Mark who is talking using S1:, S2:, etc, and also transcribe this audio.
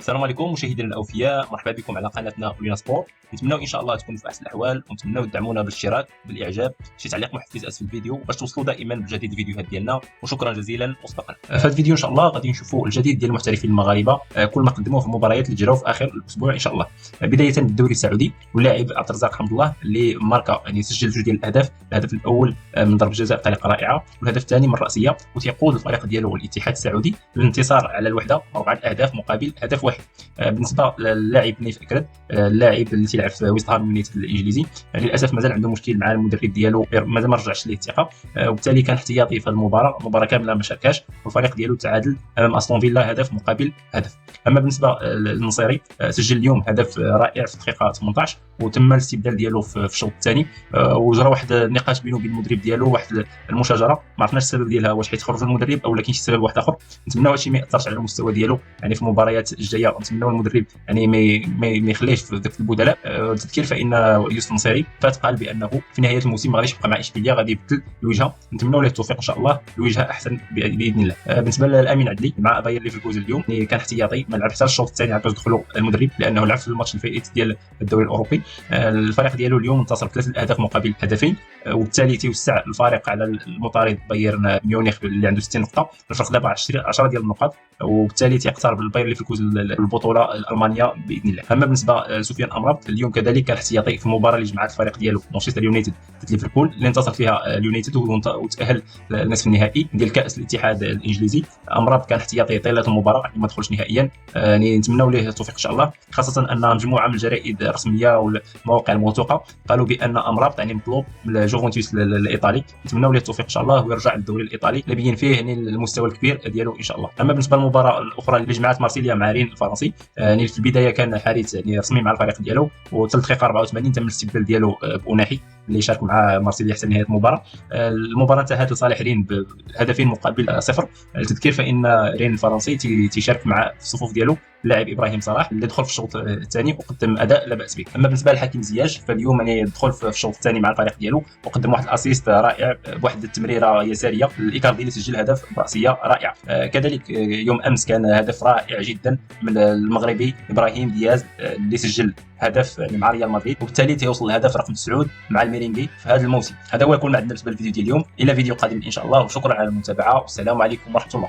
S1: السلام عليكم مشاهدينا الاوفياء، مرحبا بكم على قناتنا اولينا سبور. نتمنوا ان شاء الله تكونوا في احسن الاحوال، ونتمنوا تدعمونا بالاشتراك بالاعجاب، شي تعليق محفز اسفل الفيديو باش توصلوا دائما بجديد الفيديوهات ديالنا. وشكرا جزيلا مسبقا. في هذا الفيديو ان شاء الله غادي نشوفوا الجديد ديال المحترفين المغاربه، كل ما قدموه في المباريات اللي جراو في اخر الاسبوع ان شاء الله. بدايه بالدوري السعودي، واللاعب عبد الرزاق حمد الله اللي ماركا يعني سجل جوج ديال الاهداف، الهدف الاول من ضربه جزاء بطريقه رائعه، والهدف الثاني من راسيه، وتيقود الفريق ديالو الاتحاد السعودي للانتصار على الوحده 4 اهداف مقابل هدف واحد. بالنسبه للاعب نيف اكرد، اللاعب اللي تيلعب في ويست هام يونايتد الانجليزي، للاسف مازال عنده مشكل مع المدرب ديالو، مازال ما رجعش ليه الثقه، وبالتالي كان احتياطي في المباراه كامله ما شاركاش، والفريق ديالو تعادل امام استون فيلا هدف مقابل هدف. اما بالنسبه للنصيري، سجل اليوم هدف رائع في الدقيقه 18، وتم الاستبدال ديالو في الشوط الثاني، وجرى واحد النقاش بينه وبين المدرب ديالو، واحد المشاجره ما عرفناش السبب ديالها، واش حيت خرج المدرب او كاين شي سبب واحد اخر. نتمنوا هادشي ما ياثرش على المستوى ديالو يعني في المباريات الجايه، ونتمنوا المدرب يعني ما يخليش في ذاك البدلاء. التذكير فان يوسف النصيري فات قال بانه في نهايه الموسم ما غاديش يبقى مع اشبيليه، غادي يبدل الوجهه. نتمنوا له التوفيق ان شاء الله، الوجهه احسن باذن الله. بالنسبه للامين عدلي مع باير ليفركوزن اليوم، يعني كان احتياطي، ما لعب حتى الشوط الثاني عاد دخلوا المدرب لانه لعب في الماتش الفائت ديال الدوري الاوروبي. الفريق ديالو اليوم انتصر ب3 اهداف مقابل هدفين، وبالتالي توسع الفارق على المطارد بايرن ميونخ اللي عنده 60 نقطه، الفرق دابا 10 ديال النقاط، وبالتالي تيقترب الباير ليفركوزن البطوله الالمانيه باذن الله. اما بالنسبه لسفيان امرابط اليوم كذلك كان احتياطي في المباراه اللي جمعت الفريق ديالو مانشستر يونايتد ضد ليفربول، اللي انتصر فيها اليونايتد وتاهل للنصف النهائي ديال كاس الاتحاد الانجليزي. امرابط كان احتياطي طيله المباراه، ما دخلش نهائيا، يعني نتمنوا له التوفيق ان شاء الله، خاصه ان مجموعه من الجرائد الرسميه والمواقع الموثوقه قالوا بان امرابط يعني مطلوب من جوفنتوس الايطالي. نتمنوا له التوفيق ان شاء الله ويرجع للدوري الايطالي اللي بين فيه يعني المستوى الكبير ديالو ان شاء الله. اما بالنسبه للمباراه الاخرى اللي جمعت مارسيليا مع رين الفرنسي، يعني في البدايه كان حارس يعني رسمي مع الفريق ديالو، وحتى الدقيقه 84 تم الاستبدال ديالو بأوناحي اللي شارك مع مارسيليا حتى نهايه المباراه. المباراه انتهت لصالح رين بهدفين مقابل 0. التذكير فان رين الفرنسي تيشارك مع في الصفوف ديالو اللاعب ابراهيم صلاح اللي دخل في الشوط الثاني وقدم اداء لا باس به. اما بالنسبه لحكيم زياش فاليوم يعني دخل في الشوط الثاني مع الفريق ديالو وقدم واحد الاسيست رائع بواحد التمريره يساريه، الايكاردي اللي سجل هدف براسيه رائعه. كذلك يوم امس كان هدف رائع جدا من المغربي ابراهيم دياز اللي سجل هدف يعني مع ريال مدريد، وبالتالي تيوصل الهدف رقم 9 مع الميرينغي في هذا الموسم. هذا هو يكون عندنا بالنسبه للفيديو ديال اليوم، الى فيديو قادم ان شاء الله، وشكرا على المتابعه، والسلام عليكم ورحمه الله.